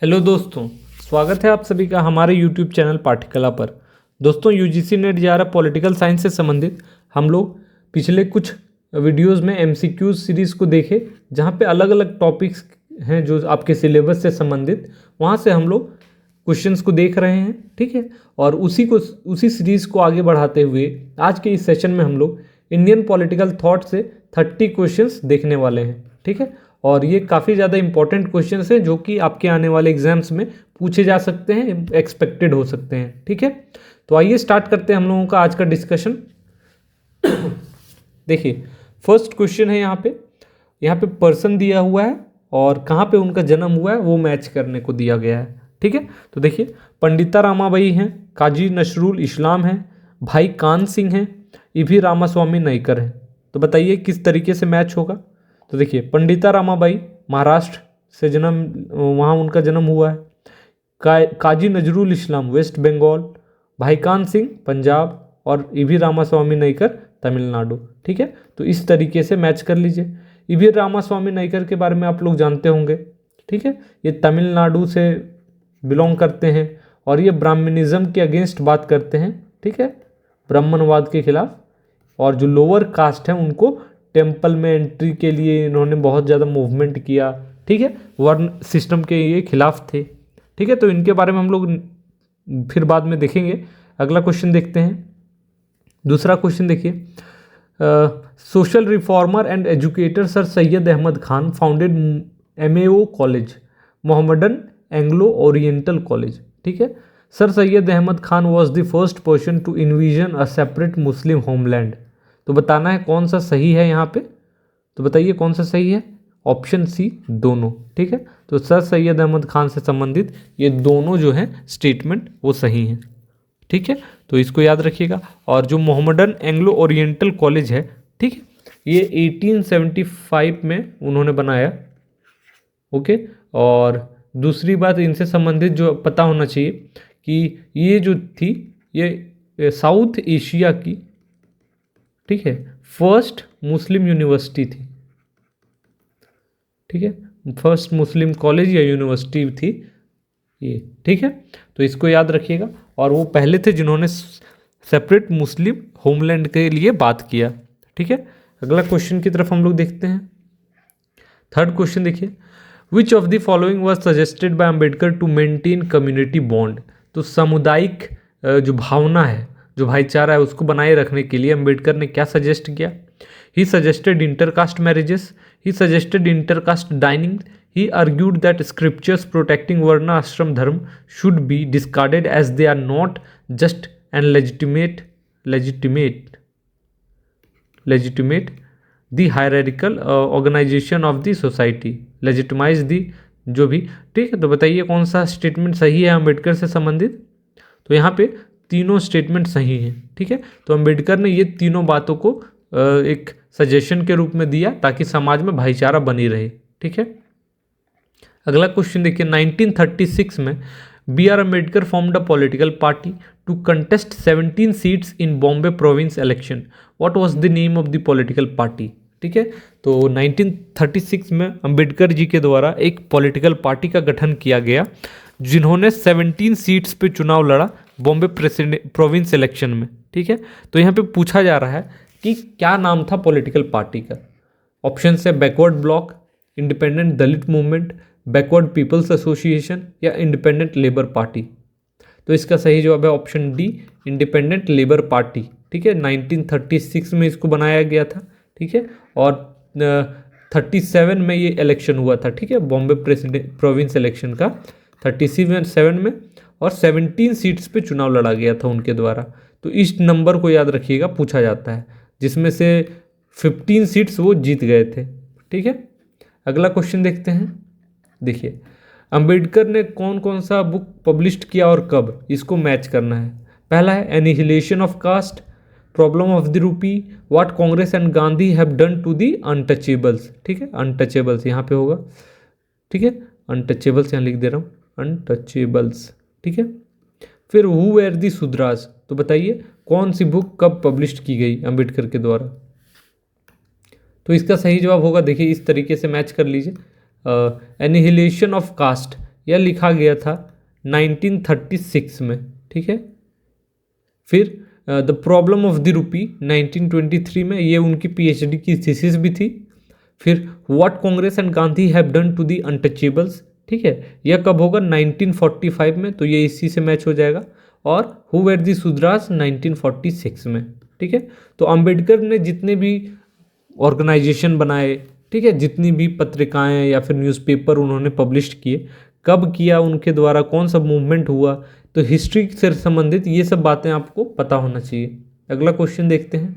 Hello दोस्तों, स्वागत है आप सभी का हमारे यूट्यूब चैनल पाठ्यकला पर। दोस्तों, यूजीसी नेट जे पॉलिटिकल साइंस से संबंधित हम लोग पिछले कुछ वीडियोस में एमसीक्यूज सीरीज़ को देखे, जहां पे अलग अलग टॉपिक्स हैं जो आपके सिलेबस से संबंधित, वहां से हम लोग क्वेश्चंस को देख रहे हैं। ठीक है, और उसी सीरीज़ को आगे बढ़ाते हुए आज के इस सेशन में हम लोग इंडियन पॉलिटिकल थॉट से 30 क्वेश्चंस देखने वाले हैं। ठीक है, और ये काफ़ी ज़्यादा इंपॉर्टेंट क्वेश्चंस हैं जो कि आपके आने वाले एग्जाम्स में पूछे जा सकते हैं, एक्सपेक्टेड हो सकते हैं। ठीक है, तो आइए स्टार्ट करते हैं हम लोगों का आज का डिस्कशन। देखिए, फर्स्ट क्वेश्चन है यहाँ पे पर्सन दिया हुआ है और कहाँ पे उनका जन्म हुआ है वो मैच करने को दिया गया है। ठीक है, तो देखिए, पंडिता रामाबाई हैं, काजी नसरुल इस्लाम हैं, भाई कान सिंह हैं, ईवी रामास्वामी नाइकर हैं। तो बताइए किस तरीके से मैच होगा। तो देखिए, पंडिता रामाबाई महाराष्ट्र से वहाँ उनका जन्म हुआ है। काजी नजरुल इस्लाम वेस्ट बंगाल, भाई कान सिंह पंजाब और ईवी रामास्वामी नाइकर तमिलनाडु। ठीक है, तो इस तरीके से मैच कर लीजिए। ईवी रामास्वामी नाइकर के बारे में आप लोग जानते होंगे। ठीक है, ये तमिलनाडु से बिलोंग करते हैं और ये ब्राह्मणिज्म के अगेंस्ट बात करते हैं। ठीक है, ब्राह्मणवाद के खिलाफ, और जो लोअर कास्ट है उनको टेम्पल में एंट्री के लिए इन्होंने बहुत ज़्यादा मूवमेंट किया। ठीक है, वर्ण सिस्टम के ये खिलाफ थे। ठीक है, तो इनके बारे में हम लोग फिर बाद में देखेंगे। अगला क्वेश्चन देखते हैं। दूसरा क्वेश्चन देखिए, social reformer and educator sir Syed Ahmad Khan founded MAO college, Mohammedan Anglo Oriental college. ठीक है, sir Syed Ahmad Khan was the first person to envision a separate Muslim homeland. तो बताना है कौन सा सही है यहाँ पे। तो बताइए कौन सा सही है। ऑप्शन सी दोनों। ठीक है, तो सर सैयद अहमद खान से संबंधित ये दोनों जो हैं स्टेटमेंट वो सही हैं। ठीक है, तो इसको याद रखिएगा। और जो मोहम्मदन एंग्लो ओरिएंटल कॉलेज है, ठीक है, ये 1875 में उन्होंने बनाया। ओके, और दूसरी बात इनसे संबंधित जो पता होना चाहिए कि ये जो थी ये साउथ एशिया की, ठीक है, फर्स्ट मुस्लिम यूनिवर्सिटी थी। ठीक है, फर्स्ट मुस्लिम कॉलेज या यूनिवर्सिटी थी ये। ठीक है, तो इसको याद रखिएगा। और वो पहले थे जिन्होंने सेपरेट मुस्लिम होमलैंड के लिए बात किया। ठीक है, अगला क्वेश्चन की तरफ हम लोग देखते हैं। थर्ड क्वेश्चन देखिए, which of the following was suggested by Ambedkar to maintain community bond. तो सामुदायिक जो भावना है, जो भाईचारा है, उसको बनाए रखने के लिए अम्बेडकर ने क्या सजेस्ट किया। He suggested intercaste marriages, he suggested intercaste dining, he argued that scriptures protecting varna ashram dharma should be discarded as they are not just and legitimate the hierarchical organization of the society, legitimize the जो भी। ठीक है, तो बताइए कौन सा statement सही है अम्बेडकर से संबंधित। तो यहाँ पे तीनों स्टेटमेंट सही हैं। ठीक है, तो अम्बेडकर ने ये तीनों बातों को एक सजेशन के रूप में दिया ताकि समाज में भाईचारा बनी रहे। ठीक है, अगला क्वेश्चन देखिए, 1936 में B R Ambedkar formed a political party to contest 17 seats in Bombay province election. What was the name of the political party. ठीक है, तो 1936 में अम्बेडकर जी के द्वारा एक पॉलिटिकल पार्टी का गठन किया गया जिन्होंने 17 सीट्स पे चुनाव लड़ा बॉम्बे प्रोविंस इलेक्शन में। ठीक है, तो यहाँ पे पूछा जा रहा है कि क्या नाम था पॉलिटिकल पार्टी का। ऑप्शन है बैकवर्ड ब्लॉक, इंडिपेंडेंट दलित मूवमेंट, बैकवर्ड पीपल्स एसोसिएशन या इंडिपेंडेंट लेबर पार्टी। तो इसका सही जवाब है option D, independent labour party. ठीक है, 1936 में इसको बनाया गया था। ठीक है, और 37 में ये इलेक्शन हुआ था। ठीक है, बॉम्बे प्रोविंस इलेक्शन का 37 में, और 17 सीट्स पे चुनाव लड़ा गया था उनके द्वारा। तो इस नंबर को याद रखिएगा, पूछा जाता है, जिसमें से 15 सीट्स वो जीत गए थे। ठीक है, अगला क्वेश्चन देखते हैं। देखिए, अंबेडकर ने कौन कौन सा बुक पब्लिश किया और कब, इसको मैच करना है। पहला है annihilation of caste, problem of the rupee, what Congress and Gandhi have done to the untouchables. ठीक है, अनटचेबल्स यहाँ पे होगा। ठीक है, अनटचेबल्स यहाँ लिख दे रहा हूँ, अनटचेबल्स। ठीक है, फिर हु वेर दी सुद्रास। तो बताइए कौन सी बुक कब पब्लिश की गई अंबेडकर के द्वारा। तो इसका सही जवाब होगा, देखिए इस तरीके से मैच कर लीजिए, एनिहिलेशन ऑफ कास्ट, यह लिखा गया था 1936 में, ठीक है। फिर द प्रॉब्लम ऑफ द रूपी 1923 में, ये उनकी पीएचडी की थीसिस भी थी। फिर what Congress and Gandhi have done to the untouchables, ठीक है, यह कब होगा 1945 में, तो ये इसी से मैच हो जाएगा। और हु वेर दी सुद्रास 1946 में, ठीक है। तो अंबेडकर ने जितने भी ऑर्गेनाइजेशन बनाए, ठीक है, जितनी भी पत्रिकाएं या फिर न्यूज़पेपर उन्होंने पब्लिश किए, कब किया, उनके द्वारा कौन सा मूवमेंट हुआ, तो हिस्ट्री से संबंधित ये सब बातें आपको पता होना चाहिए। अगला क्वेश्चन देखते हैं,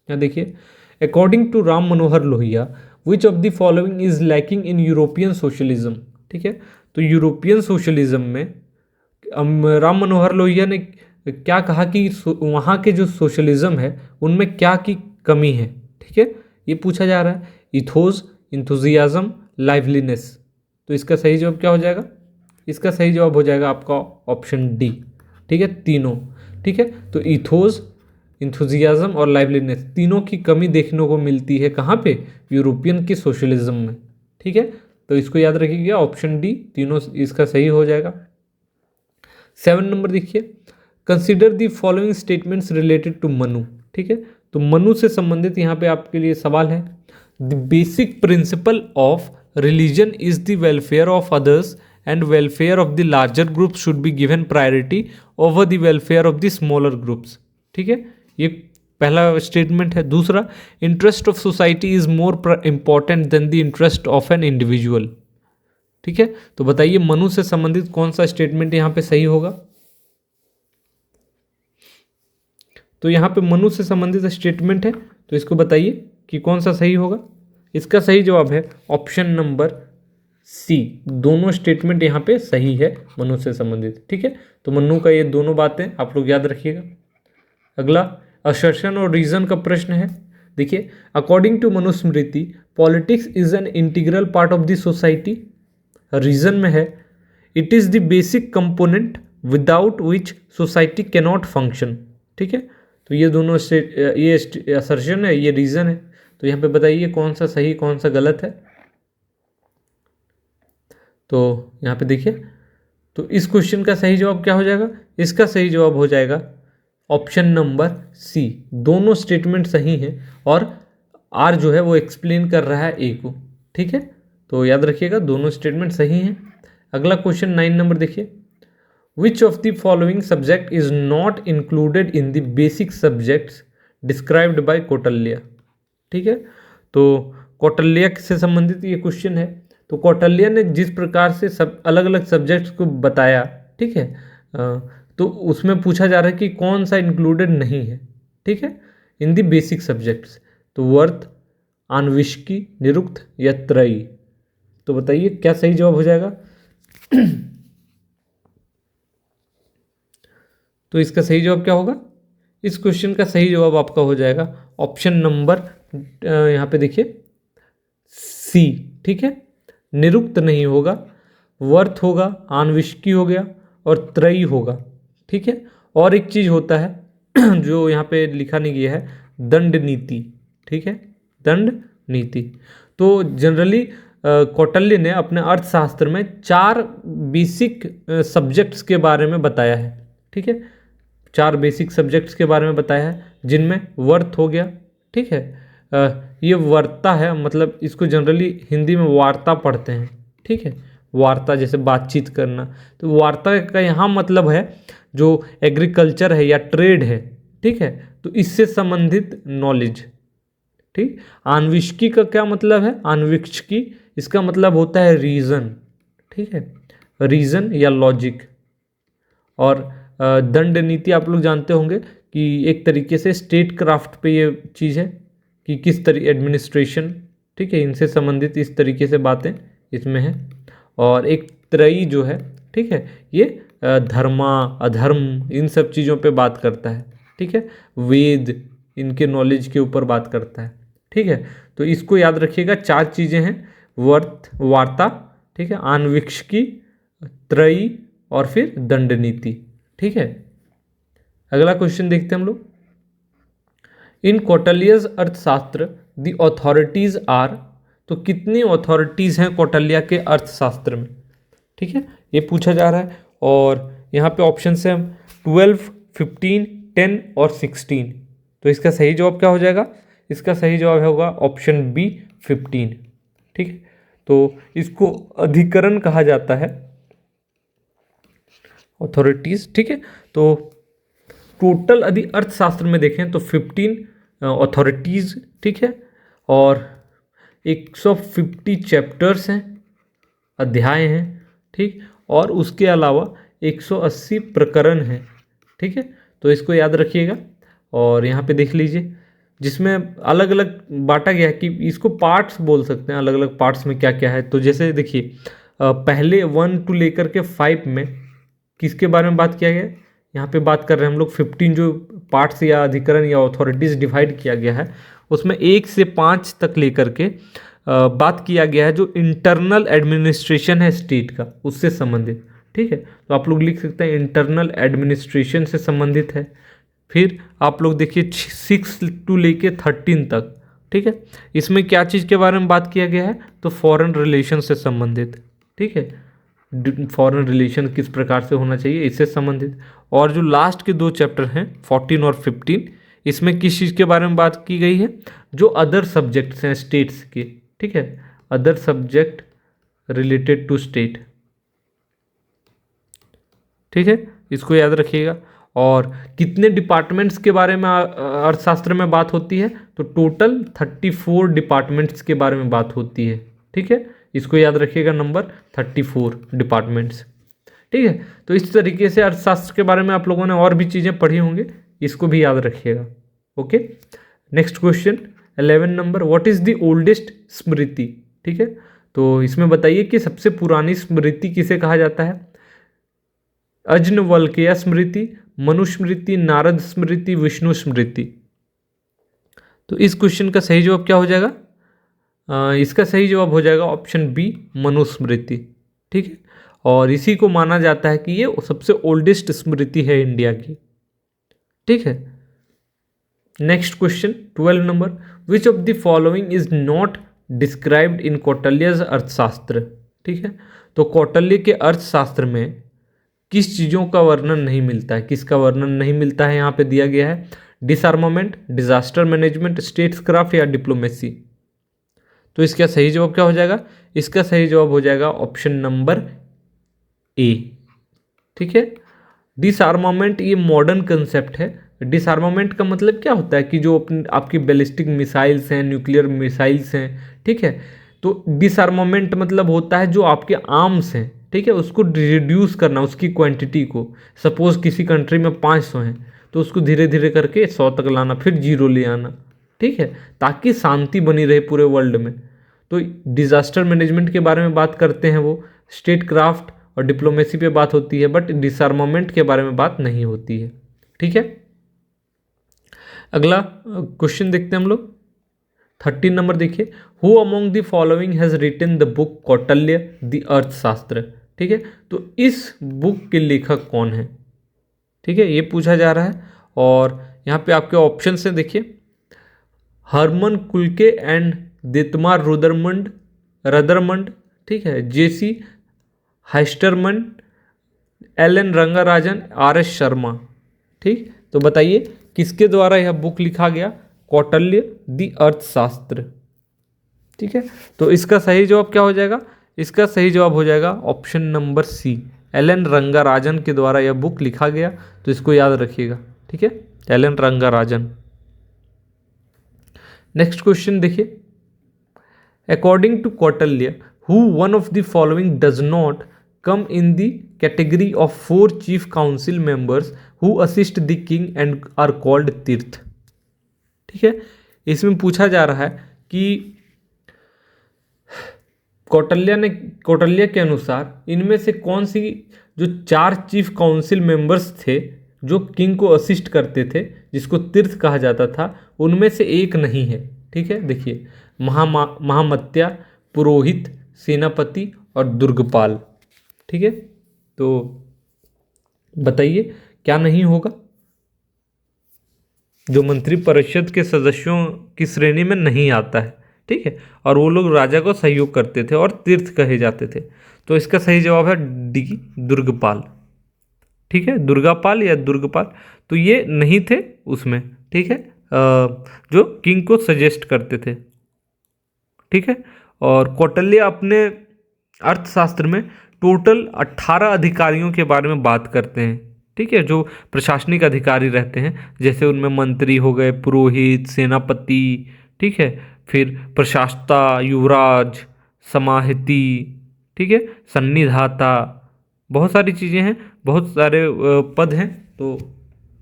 यहाँ देखिए, according to Ram Manohar Lohia which of the following is lacking in European socialism, ठीक है। तो यूरोपियन सोशलिज्म में राम मनोहर लोहिया ने क्या कहा कि वहाँ के जो सोशलिज्म है उनमें क्या की कमी है, ठीक है, ये पूछा जा रहा है। इथोस, इंथुजियाज्म, लाइवलीनेस, तो इसका सही जवाब क्या हो जाएगा? इसका सही जवाब हो जाएगा आपका ऑप्शन डी, ठीक है, तीनों, ठीक है। तो इथोस, इंथुजियाज्म और लाइवलीनेस, तीनों की कमी देखने को मिलती है कहाँ पे? यूरोपियन के सोशलिज्म में, ठीक है। तो इसको याद रखिएगा, ऑप्शन डी तीनों इसका सही हो जाएगा। 7 नंबर देखिए, consider the following statements related to Manu, ठीक है। तो मनु से संबंधित यहाँ पे आपके लिए सवाल है। The basic principle of religion is the welfare of others and welfare of the larger groups should be given priority over the welfare of the smaller groups, ठीक है, ये पहला स्टेटमेंट है। दूसरा, interest of society is more important than the interest of an individual, ठीक है। तो बताइए मनु से संबंधित कौन सा स्टेटमेंट यहाँ पे सही होगा? तो यहाँ पे मनु से संबंधित स्टेटमेंट है, तो इसको बताइए कि कौन सा सही होगा। इसका सही जवाब है ऑप्शन नंबर सी, दोनों स्टेटमेंट यहाँ पे सही है मनु से संबंधित, ठीक है। तो मनु का ये दोनों बातें आप लोग याद रखिएगा। अगला असर्शन और रीजन का प्रश्न है। देखिए, according to Manusmriti politics is an integral part of the society. Reason में है it is the basic component without which society cannot function, ठीक है। तो ये दोनों ये असर्शन है, ये रीजन है। तो यहाँ पे बताइए कौन सा सही कौन सा गलत है। तो यहाँ पे देखिए, तो इस क्वेश्चन का सही जवाब क्या हो जाएगा? इसका सही जवाब हो जाएगा ऑप्शन नंबर सी, दोनों स्टेटमेंट सही हैं और आर जो है वो एक्सप्लेन कर रहा है ए को, ठीक है। तो याद रखिएगा दोनों स्टेटमेंट सही हैं। अगला क्वेश्चन 9 नंबर देखिए, which of the following subject is not included in the basic subjects described bye Kautilya, ठीक है। तो कौटिल्य से संबंधित ये क्वेश्चन है। तो कौटिल्य ने जिस प्रकार से सब अलग अलग सब्जेक्ट्स को बताया, ठीक है, तो उसमें पूछा जा रहा है कि कौन सा इंक्लूडेड नहीं है, ठीक है, इन द बेसिक सब्जेक्ट्स। तो वर्थ, आन्विष्की, निरुक्त या त्रयी, तो बताइए क्या सही जवाब हो जाएगा? तो इसका सही जवाब क्या होगा? इस क्वेश्चन का सही जवाब आपका हो जाएगा ऑप्शन नंबर यहाँ पे देखिए सी, ठीक है, निरुक्त नहीं होगा, वर्थ होगा, आन्विष्की हो गया और त्रयी होगा, ठीक है। और एक चीज होता है जो यहाँ पे लिखा नहीं गया है, दंड नीति, ठीक है, दंड नीति। तो जनरली कौटिल्य ने अपने अर्थशास्त्र में 4 बेसिक सब्जेक्ट्स के बारे में बताया है, ठीक है, 4 बेसिक सब्जेक्ट्स के बारे में बताया है, जिनमें वर्थ हो गया, ठीक है, ये वार्ता है, मतलब इसको जनरली हिंदी में वार्ता पढ़ते हैं, ठीक है, वार्ता जैसे बातचीत करना। तो वार्ता का यहाँ मतलब है जो एग्रीकल्चर है या ट्रेड है, ठीक है, तो इससे संबंधित नॉलेज, ठीक। आन्विष्की का क्या मतलब है? आन्विष्की इसका मतलब होता है रीज़न, ठीक है, रीज़न या लॉजिक। और दंड नीति आप लोग जानते होंगे कि एक तरीके से स्टेट क्राफ्ट पे ये चीज़ है कि किस तरह एडमिनिस्ट्रेशन, ठीक है, इनसे संबंधित इस तरीके से बातें इसमें हैं। और एक त्रयी जो है, ठीक है, ये धर्मा अधर्म इन सब चीज़ों पे बात करता है, ठीक है, वेद इनके नॉलेज के ऊपर बात करता है, ठीक है। तो इसको याद रखिएगा, 4 चीज़ें हैं, वर्थ, वार्ता, ठीक है, आन्विक्षकी, त्रयी और फिर दंड नीति, ठीक है। अगला क्वेश्चन देखते हैं हम लोग, इन कौटिल्यज अर्थशास्त्र द ऑथोरिटीज आर, तो कितनी ऑथोरिटीज हैं कौटिल्य के अर्थशास्त्र में, ठीक है, ये पूछा जा रहा है। और यहाँ पे ऑप्शन है 12, 15, 10 और 16। तो इसका सही जवाब क्या हो जाएगा? इसका सही जवाब होगा ऑप्शन बी 15। ठीक है, तो इसको अधिकरण कहा जाता है, अथॉरिटीज। ठीक है, तो टोटल यदि अर्थशास्त्र में देखें तो 15 अथॉरिटीज, ठीक है, और 150 चैप्टर्स हैं, अध्याय हैं, ठीक, और उसके अलावा 180 प्रकरण हैं। ठीक है, तो इसको याद रखिएगा। और यहाँ पे देख लीजिए जिसमें अलग अलग बांटा गया है कि इसको पार्ट्स बोल सकते हैं, अलग अलग पार्ट्स में क्या क्या है। तो जैसे देखिए पहले 1 to लेकर के 5 में किसके बारे में बात किया गया है? यहाँ पे बात कर रहे हैं हम लोग 15 जो पार्ट्स या अधिकरण या अथॉरिटीज़ डिवाइड किया गया है, उसमें 1 से 5 तक लेकर के बात किया गया है जो इंटरनल एडमिनिस्ट्रेशन है स्टेट का, उससे संबंधित। ठीक है, तो आप लोग लिख सकते हैं इंटरनल एडमिनिस्ट्रेशन से संबंधित है। फिर आप लोग देखिए 6 to लेके 13 तक, ठीक है, इसमें क्या चीज़ के बारे में बात किया गया है? तो फॉरेन रिलेशन से संबंधित। ठीक है, फॉरेन रिलेशन किस प्रकार से होना चाहिए, इससे संबंधित। और जो लास्ट के 2 चैप्टर हैं 14 और 15, इसमें किस चीज़ के बारे में बात की गई है? जो अदर सब्जेक्ट्स हैं स्टेट्स के। ठीक है, other subject related to state. ठीक है, इसको याद रखिएगा। और कितने डिपार्टमेंट्स के बारे में अर्थशास्त्र में बात होती है? तो टोटल 34 डिपार्टमेंट्स के बारे में बात होती है। ठीक है, इसको याद रखिएगा, नंबर 34 डिपार्टमेंट्स। ठीक है, तो इस तरीके से अर्थशास्त्र के बारे में आप लोगों ने और भी चीज़ें पढ़ी होंगी, इसको भी याद रखिएगा। Okay, next question 11 number, what is the oldest Smriti? ठीक है, तो इसमें बताइए कि सबसे पुरानी स्मृति किसे कहा जाता है? अजनवल्क्य स्मृति, मनुस्मृति, नारद स्मृति, विष्णु स्मृति। तो इस क्वेश्चन का सही जवाब क्या हो जाएगा? इसका सही जवाब हो जाएगा ऑप्शन बी मनुस्मृति। ठीक है, और इसी को माना जाता है कि ये सबसे ओल्डेस्ट स्मृति है इंडिया की। ठीक है, next question 12 number, which of the following is not described in Kautilya's Arthashastra? ठीक है, तो कौटिल्य के अर्थशास्त्र में किस चीज़ों का वर्णन नहीं मिलता है? किसका वर्णन नहीं मिलता है? यहाँ पे दिया गया है डिसआर्मामेंट, डिजास्टर मैनेजमेंट, स्टेट्सक्राफ्ट या डिप्लोमेसी। तो इसका सही जवाब क्या हो जाएगा? इसका सही जवाब हो जाएगा ऑप्शन नंबर ए। ठीक है, डिसआर्मामेंट ये मॉडर्न कंसेप्ट है। डिसआर्मामेंट का मतलब क्या होता है कि जो आपकी बैलिस्टिक मिसाइल्स हैं, न्यूक्लियर मिसाइल्स हैं, ठीक है, तो डिसआर्मामेंट मतलब होता है जो आपके आर्म्स हैं, ठीक है, उसको रिड्यूस करना, उसकी क्वांटिटी को। सपोज किसी कंट्री में 500 हैं तो उसको धीरे धीरे करके 100 तक लाना, फिर 0 ले आना। ठीक है, ताकि शांति बनी रहे पूरे वर्ल्ड में। तो डिजास्टर मैनेजमेंट के बारे में बात करते हैं वो, स्टेट क्राफ्ट और डिप्लोमेसी पे बात होती है, बट डिसआर्मामेंट के बारे में बात नहीं होती है। ठीक है, अगला क्वेश्चन देखते हैं हम लोग 13 नंबर देखिए, who among the following has written the book Kautilya the Arthashastra? ठीक है, तो इस बुक के लेखक कौन है? ठीक है, ये पूछा जा रहा है। और यहाँ पे आपके ऑप्शन से देखिए, हरमन कुल्के एंड दितमार रदरमंड, ठीक है, जेसी हाइस्टरमन, एल.एन. रंगाराजन, आर.एस. शर्मा। ठीक, तो बताइए किसके द्वारा यह बुक लिखा गया? कौटिल्य द अर्थशास्त्र। ठीक है, तो इसका सही जवाब क्या हो जाएगा? इसका सही जवाब हो जाएगा option number C, L N. Rangarajan के द्वारा यह बुक लिखा गया। तो इसको याद रखिएगा। ठीक है, एल.एन. रंगाराजन। नेक्स्ट क्वेश्चन देखिए, according to Kautilya, who one of the following does not come in the category of 4 chief council members who assist the king and are called तीर्थ? ठीक है, इसमें पूछा जा रहा है कि कौटिल्य के अनुसार इनमें से कौन सी जो 4 चीफ काउंसिल मेंबर्स थे जो किंग को असिस्ट करते थे, जिसको तीर्थ कहा जाता था, उनमें से एक नहीं है। ठीक है, देखिए महामत्या, पुरोहित, सेनापति और दुर्गपाल। ठीक है, तो बताइए क्या नहीं होगा? जो मंत्री परिषद के सदस्यों की श्रेणी में नहीं आता है। ठीक है, और वो लोग राजा को सहयोग करते थे और तीर्थ कहे जाते थे। तो इसका सही जवाब है डी, दुर्गपाल। ठीक है, दुर्गापाल या दुर्गपाल, तो ये नहीं थे उसमें। ठीक है, जो किंग को सजेस्ट करते थे। ठीक है, और कौटिल्य अपने अर्थशास्त्र में टोटल 18 अधिकारियों के बारे में बात करते हैं। ठीक है, जो प्रशासनिक अधिकारी रहते हैं, जैसे उनमें मंत्री हो गए, पुरोहित, सेनापति, ठीक है, फिर प्रशासता, युवराज, समाहिति, ठीक है, सन्निधाता, बहुत सारी चीज़ें हैं, बहुत सारे पद हैं। तो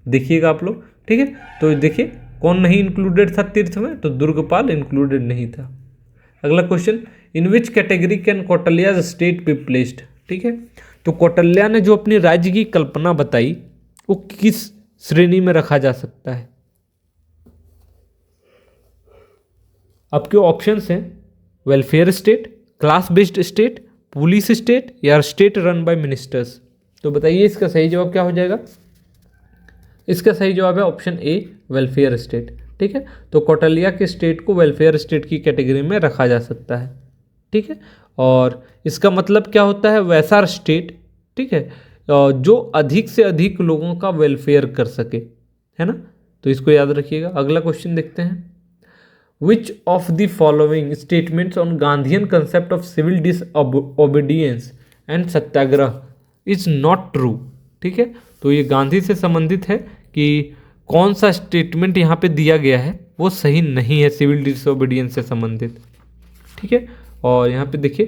देखिएगा आप लोग। ठीक है, तो देखिए कौन नहीं इंक्लूडेड था तीर्थ में, तो दुर्गपाल इंक्लूडेड नहीं था। अगला question, in which category can Kautilya's state be placed. ठीक है, तो कौटिल्या ने जो अपनी राज्य की कल्पना बताई वो किस श्रेणी में रखा जा सकता है। आपके ऑप्शंस हैं welfare state, class based state, police state या स्टेट रन बाय मिनिस्टर्स। तो बताइए इसका सही जवाब क्या हो जाएगा। इसका सही जवाब है ऑप्शन ए, वेलफेयर स्टेट। ठीक है, तो कौटिल्या के स्टेट को वेलफेयर स्टेट की कैटेगरी में रखा जा सकता है। ठीक है, और इसका मतलब क्या होता है, वैसा स्टेट, ठीक है, जो अधिक से अधिक लोगों का वेलफेयर कर सके, है ना। तो इसको याद रखिएगा। अगला क्वेश्चन देखते हैं, which of the following statements on Gandhian concept of civil disobedience and satyagraha is not true. ठीक है, तो ये गांधी से संबंधित है कि कौन सा स्टेटमेंट यहाँ पे दिया गया है वो सही नहीं है सिविल डिसओबीडियंस से संबंधित। ठीक है, और यहाँ पे देखिए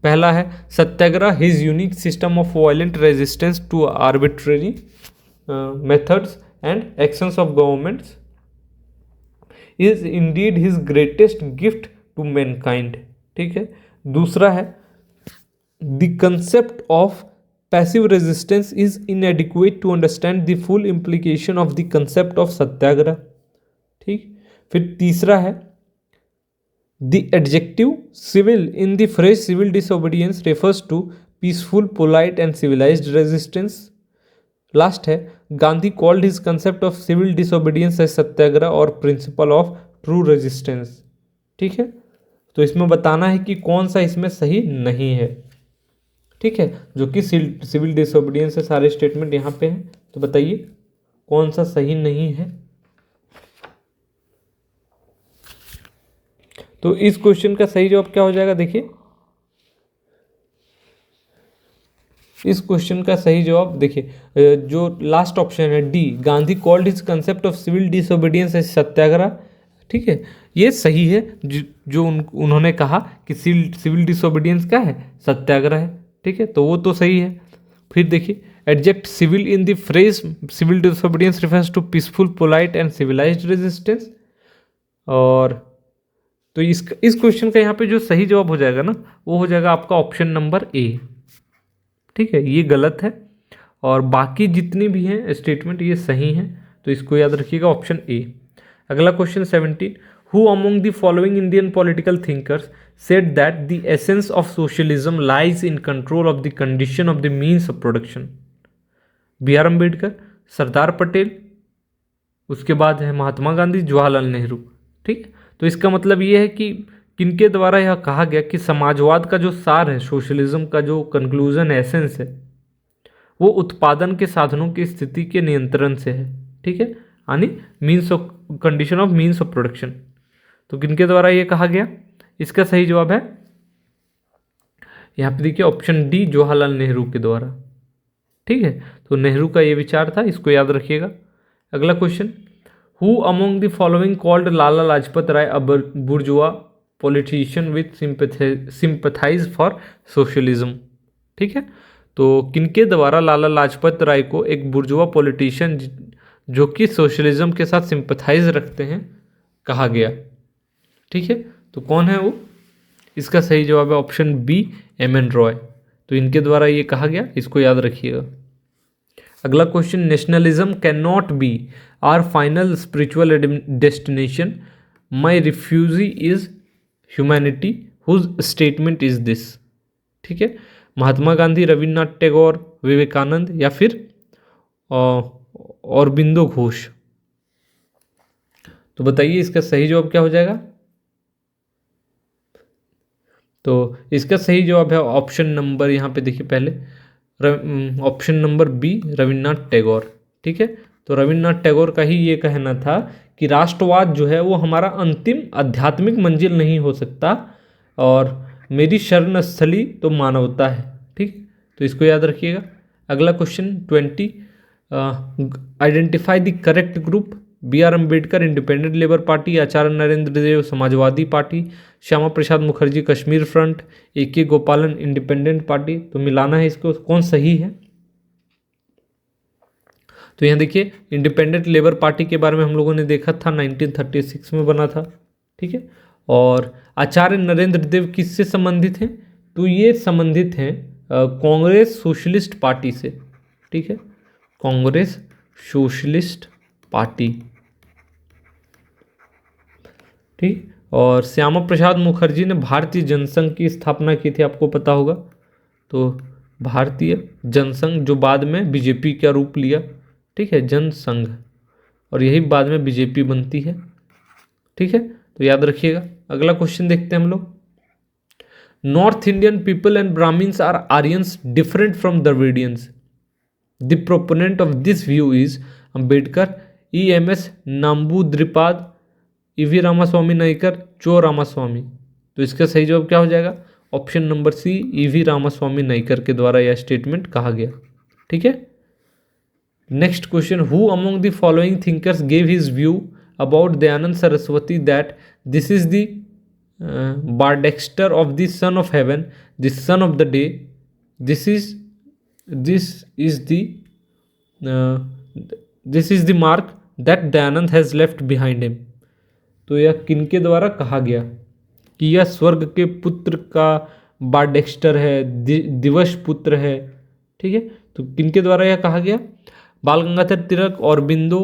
पहला है Satyagraha his unique system of violent resistance to arbitrary methods and actions of governments is indeed his greatest gift to mankind. ठीक है, दूसरा है the concept of passive resistance is inadequate to understand the full implication of the concept of Satyagraha. ठीक, फिर तीसरा है the adjective civil in the phrase civil disobedience refers to peaceful, polite and civilised resistance. Last है Gandhi called his concept of civil disobedience as Satyagraha और principle of true resistance. ठीक है, तो इसमें बताना है कि कौन सा इसमें सही नहीं है। ठीक है, जो कि सिविल डिसओबीडियंस से सारे स्टेटमेंट यहाँ पे हैं, तो बताइए कौन सा सही नहीं है। तो इस क्वेश्चन का सही जवाब क्या हो जाएगा, देखिए इस क्वेश्चन का सही जवाब देखिए जो लास्ट ऑप्शन है D, Gandhi called his concept of civil disobedience as Satyagraha. ठीक है, ये सही है, जो उन्होंने कहा कि सिविल डिसओबीडियंस क्या है, सत्याग्रह है। ठीक है, तो वो तो सही है। फिर देखिए adjective civil in the phrase civil disobedience refers to peaceful, polite and civilised resistance. और तो इस क्वेश्चन का यहाँ पे जो सही जवाब हो जाएगा ना, वो हो जाएगा आपका ऑप्शन नंबर ए। ठीक है, ये गलत है और बाकी जितनी भी हैं स्टेटमेंट ये सही हैं, तो इसको याद रखिएगा ऑप्शन ए। अगला question 17, who among the following Indian political thinkers said that the essence of socialism lies in control of the condition of the means of production। B R Ambedkar, Sardar Patel, उसके बाद है महात्मा गांधी, जवाहरलाल नेहरू। ठीक, तो इसका मतलब ये है कि किनके द्वारा यह कहा गया कि समाजवाद का जो सार है, सोशलिज्म का जो कंक्लूजन एसेंस है, वो उत्पादन के साधनों की स्थिति के नियंत्रण से है। ठीक है, यानी means of condition of means of production. तो किनके द्वारा ये कहा गया, इसका सही जवाब है यहाँ पे देखिए ऑप्शन डी, जवाहरलाल नेहरू के द्वारा। ठीक है, तो नेहरू का ये विचार था, इसको याद रखिएगा। अगला question, who among the following called Lala Lajpat Rai a bourgeois politician with sympathize for socialism. ठीक है, तो किनके द्वारा लाला लाजपत राय को एक बुर्जुआ पॉलिटिशियन जो कि सोशलिज्म के साथ सिंपथाइज रखते हैं कहा गया। ठीक है, तो कौन है वो, इसका सही जवाब है option B, M N Roy. तो इनके द्वारा ये कहा गया, इसको याद रखिएगा। अगला question, nationalism can not be our final spiritual destination, my refugee is humanity, whose statement is this. ठीक है, महात्मा गांधी, रविन्द्रनाथ टैगोर, विवेकानंद या फिर औरबिंदो घोष। तो बताइए इसका सही जवाब क्या हो जाएगा। तो इसका सही जवाब है ऑप्शन नंबर, यहाँ पे देखिए पहले option number B, Rabindranath Tagore. ठीक है, तो रविन्द्रनाथ टैगोर का ही ये कहना था कि राष्ट्रवाद जो है वो हमारा अंतिम आध्यात्मिक मंजिल नहीं हो सकता और मेरी शरण स्थली तो मानवता है। ठीक, तो इसको याद रखिएगा। अगला question 20, identify the correct group. B R Ambedkar independent labour party, Acharya Narendra Dev Samajwadi party, Shyama Prasad Mukherjee Kashmir front, A K Gopalan independent party. तो मिलाना है इसको, कौन सही है। तो यहाँ देखिए इंडिपेंडेंट लेबर पार्टी के बारे में हम लोगों ने देखा था 1936 में बना था। ठीक है, और आचार्य नरेंद्र देव किससे संबंधित हैं, तो ये संबंधित हैं कांग्रेस सोशलिस्ट पार्टी से। ठीक है, कांग्रेस सोशलिस्ट पार्टी। ठीक, और श्यामा प्रसाद मुखर्जी ने भारतीय जनसंघ की स्थापना की थी, आपको पता होगा। तो भारतीय जनसंघ जो बाद में बीजेपी का रूप लिया। ठीक है, जनसंघ, और यही बाद में बीजेपी बनती है। ठीक है, तो याद रखिएगा। अगला क्वेश्चन देखते हैं हम लोग। North Indian people and Brahmins are Aryans different from Dravidians. The proponent of this view is Ambedkar, E M S Namboodiripad, E V Ramaswamy Naicker, Cho Ramaswamy. तो इसका सही जवाब क्या हो जाएगा, option number C, E V Ramaswamy Naicker के द्वारा यह स्टेटमेंट कहा गया। ठीक है, next question, who among the following thinkers gave his view about Dayanand Saraswati that this is the बारडेक्स्टर of the son of haven, the son of the day, this is the mark that Dayanand has left behind him. तो यह किनके द्वारा कहा गया कि यह स्वर्ग के पुत्र का बारडेक्स्टर है, दिवस पुत्र है। ठीक है, तो किनके द्वारा यह कहा गया, बाल गंगाधर तिलक, औरबिंदो,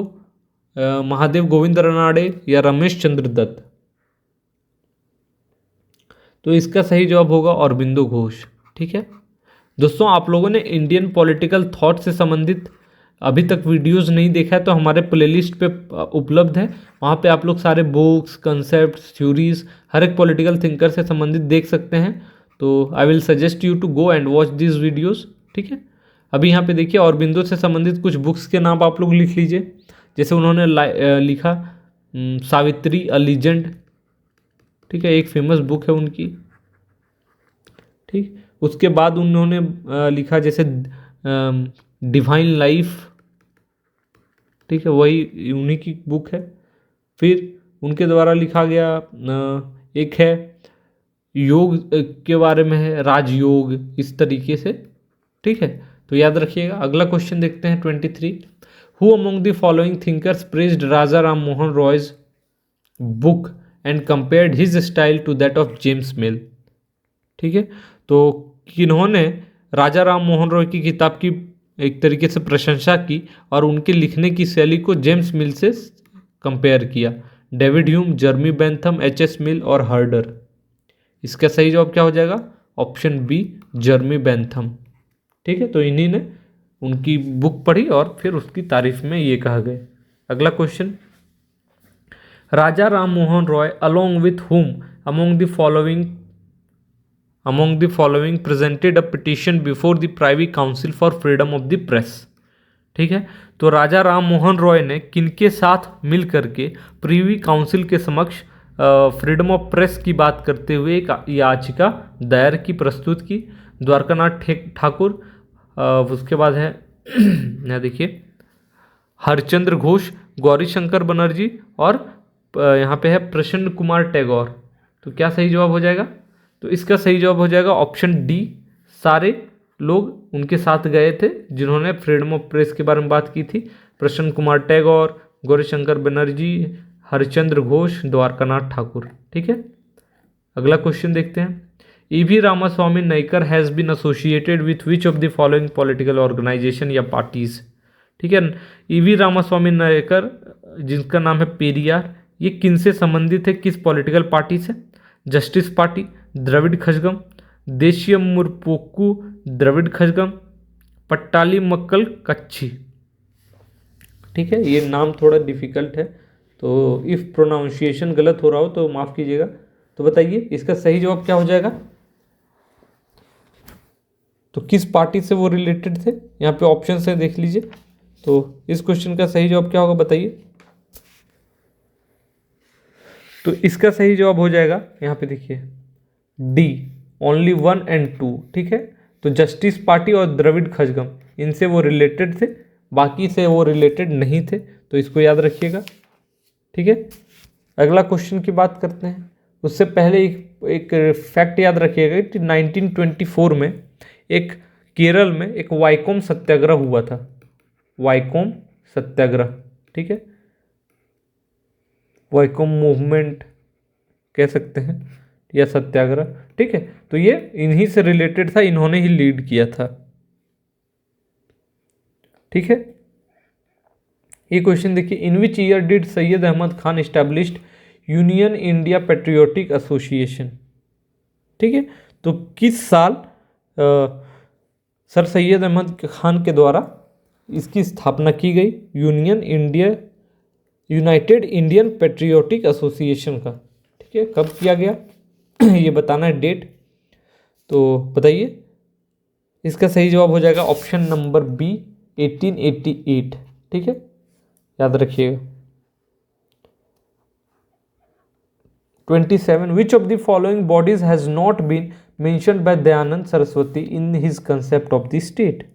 महादेव गोविंद रानड़े या रमेश चंद्र दत्त। तो इसका सही जवाब होगा औरबिंदो घोष। ठीक है दोस्तों, आप लोगों ने इंडियन पॉलिटिकल थॉट से संबंधित अभी तक वीडियोस नहीं देखा है तो हमारे प्लेलिस्ट पे उपलब्ध है। वहाँ पे आप लोग सारे बुक्स, कंसेप्ट्स, थ्योरीज, हर एक पॉलिटिकल थिंकर से संबंधित देख सकते हैं। तो I will suggest you to go and watch this videos. ठीक है, अभी यहाँ पे देखिए औरबिंदो से संबंधित कुछ बुक्स के नाम आप लोग लिख लीजिए। जैसे उन्होंने लिखा सावित्री अ लीजेंड। ठीक है, एक फेमस बुक है उनकी। ठीक, उसके बाद उन्होंने लिखा जैसे डिवाइन लाइफ। ठीक है, वही उन्हीं की बुक है। फिर उनके द्वारा लिखा गया एक है योग के बारे में है, राजयोग, इस तरीके से। ठीक है, तो याद रखिएगा। अगला क्वेश्चन देखते हैं 23, who among the following thinkers praised Raja Ram Mohan Roy's book and compared his style to that of James Mill. ठीक है, तो किन्होंने राजा राम मोहन रॉय की किताब की एक तरीके से प्रशंसा की और उनके लिखने की शैली को जेम्स मिल से कंपेयर किया, David Hume, जर्मी Bentham, H S मिल और हर्डर। इसका सही जवाब क्या हो जाएगा, ऑप्शन बी, जर्मी बेंथम। ठीक है, तो इन्हीं ने उनकी बुक पढ़ी और फिर उसकी तारीफ में ये कहा गया। अगला question, Raja Ram Mohan Roy along with whom among the following presented a petition before the privy council for freedom of the press. ठीक है, तो राजा राम मोहन रॉय ने किनके साथ मिल करके प्रीवी काउंसिल के समक्ष फ्रीडम ऑफ प्रेस की बात करते हुए एक याचिका दायर की, प्रस्तुत की। द्वारकानाथ ठाकुर, उसके बाद है यहाँ देखिए हरचंद्र घोष, गौरी शंकर बनर्जी और यहाँ पे है प्रसन्न कुमार टैगोर। तो क्या सही जवाब हो जाएगा, तो इसका सही जवाब हो जाएगा ऑप्शन डी, सारे लोग उनके साथ गए थे जिन्होंने फ्रीडम ऑफ प्रेस के बारे में बात की थी। प्रसन्न कुमार टैगोर, गौरीशंकर बनर्जी, हरचंद्र घोष, द्वारकानाथ ठाकुर। ठीक है, अगला क्वेश्चन देखते हैं, EV Ramaswamy Naicker has been associated with which of the following political organisation या पार्टीज। ठीक है, ईवी रामास्वामी नाइकर जिनका नाम है पेरियार, ये किन से संबंधित है, किस पॉलिटिकल पार्टी से, जस्टिस पार्टी, द्रविड़ खजगम, देशीय मुरपोक्कू द्रविड़ खजगम, पट्टाली मक्कल कच्छी। ठीक है, ये नाम थोड़ा डिफिकल्ट है तो इफ़ प्रोनाउंसिएशन गलत हो रहा हो तो माफ़ कीजिएगा। तो बताइए इसका सही जवाब क्या हो जाएगा, तो किस पार्टी से वो रिलेटेड थे? यहाँ पे ऑप्शन है, देख लीजिए। तो इस क्वेश्चन का सही जवाब क्या होगा बताइए? तो इसका सही जवाब हो जाएगा यहाँ पे देखिए डी, ओनली 1 और 2। ठीक है, तो जस्टिस पार्टी और द्रविड़ खजगम, इनसे वो रिलेटेड थे, बाकी से वो रिलेटेड नहीं थे, तो इसको याद रखिएगा। ठीक है, अगला क्वेश्चन की बात करते हैं। उससे पहले एक फैक्ट याद रखिएगा कि 1924 में एक केरल में एक वाइकोम सत्याग्रह हुआ था, वाइकोम सत्याग्रह। ठीक है, वाइकोम मूवमेंट कह सकते हैं या सत्याग्रह। ठीक है, तो ये इन्हीं से रिलेटेड था, इन्होंने ही लीड किया था। ठीक है, ये क्वेश्चन देखिए, in which year did Syed Ahmad Khan established union India patriotic association? ठीक है, तो किस साल सर सैयद अहमद खान के द्वारा इसकी स्थापना की गई, यूनाइटेड इंडियन पेट्रियोटिक एसोसिएशन का? ठीक है, कब किया गया ये बताना है डेट। तो बताइए, इसका सही जवाब हो जाएगा ऑप्शन नंबर बी, 1888। ठीक है, याद रखिएगा। 27 which of the following bodies has not been mentioned by Dayanand Saraswati in his concept of the state?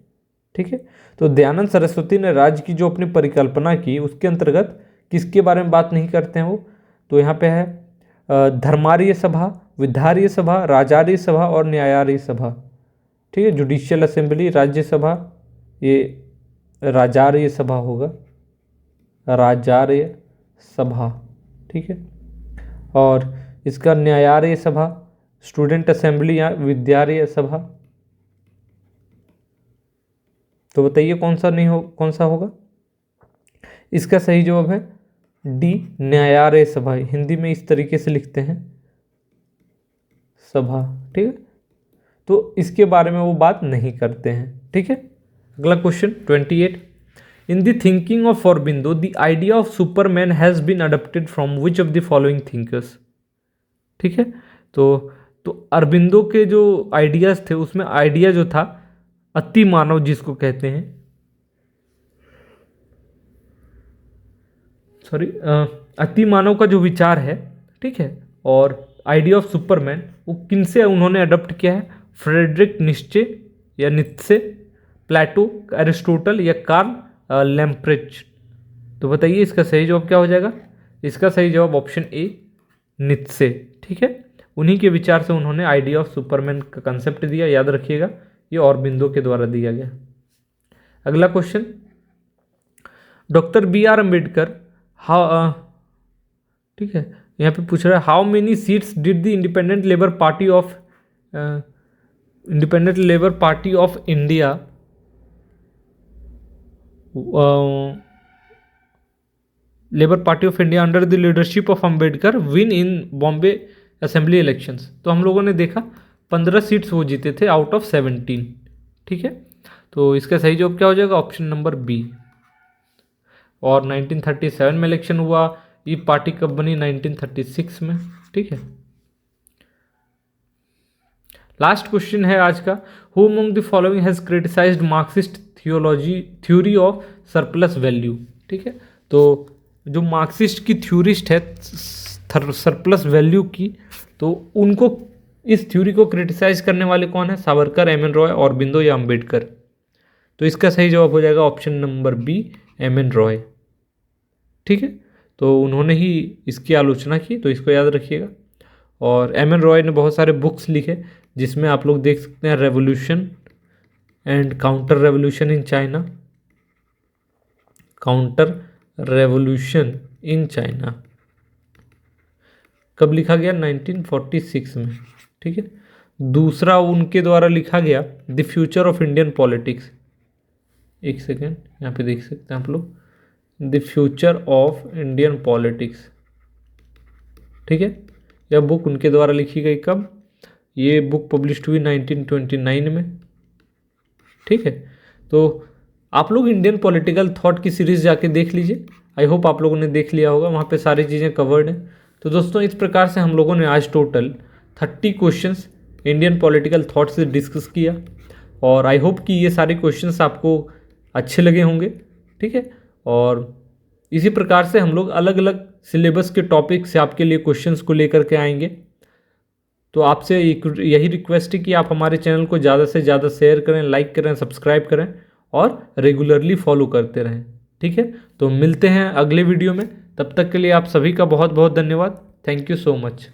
ठीक है, तो दयानंद सरस्वती ने राज्य की जो अपनी परिकल्पना की उसके अंतर्गत किसके बारे में बात नहीं करते हैं वो? तो यहाँ पे है धर्मार्य सभा, विधार्य सभा, राजार्य सभा और न्यायार्य सभा। ठीक है, जुडिशियल असेंबली, राज्यसभा, ये राजार्य सभा होगा, राजार्य सभा। ठीक है, और इसका न्यायार्य सभा, स्टूडेंट असेंबली या विद्यार्य सभा। तो बताइए कौन सा होगा? इसका सही जवाब है डी, न्यायालय सभा। हिंदी में इस तरीके से लिखते हैं, सभा। ठीक है, तो इसके बारे में वो बात नहीं करते हैं। ठीक है, अगला question 28, in the thinking of Aurobindo the idea of superman has been adopted from which of the following thinkers? ठीक है, तो अरबिंदो के जो आइडियाज थे उसमें आइडिया जो था अति मानव जिसको कहते हैं, अति मानव का जो विचार है। ठीक है, और आइडिया ऑफ सुपरमैन वो किनसे उन्होंने अडॉप्ट किया है? फ्रेडरिक निश्चे या नित्से, प्लेटो, एरिस्टोटल या कार्ल लैम्प्रेच? तो बताइए इसका सही जवाब क्या हो जाएगा? इसका सही जवाब ऑप्शन ए, नित्से। ठीक है, उन्हीं के विचार से उन्होंने आइडिया ऑफ सुपरमैन का कंसेप्ट दिया, याद रखिएगा, ये ऑरबिंदो के द्वारा दिया गया। अगला question, doctor B R Ambedkar ठीक है, यहाँ पे पूछ रहा है how many seats did the independent labour party of India under the leadership of Ambedkar win in Bombay assembly elections? तो हम लोगों ने देखा 15 सीट्स वो जीते थे आउट ऑफ 17। ठीक है, तो इसका सही जवाब क्या हो जाएगा? Option number B. और 1937 में इलेक्शन हुआ, ये पार्टी कब बनी? 1936 में। ठीक है, लास्ट क्वेश्चन है आज का, who among the following has criticised Marxist theory of surplus value? ठीक है, तो जो मार्क्सिस्ट की थ्योरिस्ट है सरप्लस वैल्यू की, तो उनको इस थ्योरी को क्रिटिसाइज करने वाले कौन है? सावरकर, एम एन रॉय, ऑरबिंदो या अम्बेडकर? तो इसका सही जवाब हो जाएगा option number B, M N Roy. ठीक है, तो उन्होंने ही इसकी आलोचना की, तो इसको याद रखिएगा। और एम एन रॉय ने बहुत सारे बुक्स लिखे, जिसमें आप लोग देख सकते हैं revolution and counter revolution in China, counter revolution in China कब लिखा गया? 1946 में। ठीक है, दूसरा उनके द्वारा लिखा गया the future of Indian politics. एक सेकेंड, यहाँ पे देख सकते हैं आप लोग, the future of Indian politics. ठीक है, यह बुक उनके द्वारा लिखी गई कब? ये बुक पब्लिश्ड हुई 1929 में। ठीक है, तो आप लोग इंडियन पॉलिटिकल थॉट की सीरीज़ जाके देख लीजिए, आई होप आप लोगों ने देख लिया होगा, वहाँ पे सारी चीज़ें कवर्ड हैं। तो दोस्तों, इस प्रकार से हम लोगों ने आज total 30 questions Indian political thought से डिस्कस किया। और आई होप कि ये सारे क्वेश्चंस आपको अच्छे लगे होंगे, ठीक है। और इसी प्रकार से हम लोग अलग अलग सिलेबस के टॉपिक से आपके लिए क्वेश्चंस को लेकर के आएंगे। तो आपसे यही रिक्वेस्ट है कि आप हमारे चैनल को ज़्यादा से ज़्यादा शेयर करें, लाइक करें, सब्सक्राइब करें और रेगुलरली फॉलो करते रहें, ठीक है। तो मिलते हैं अगले वीडियो में, तब तक के लिए आप सभी का बहुत बहुत धन्यवाद। Thank you so much.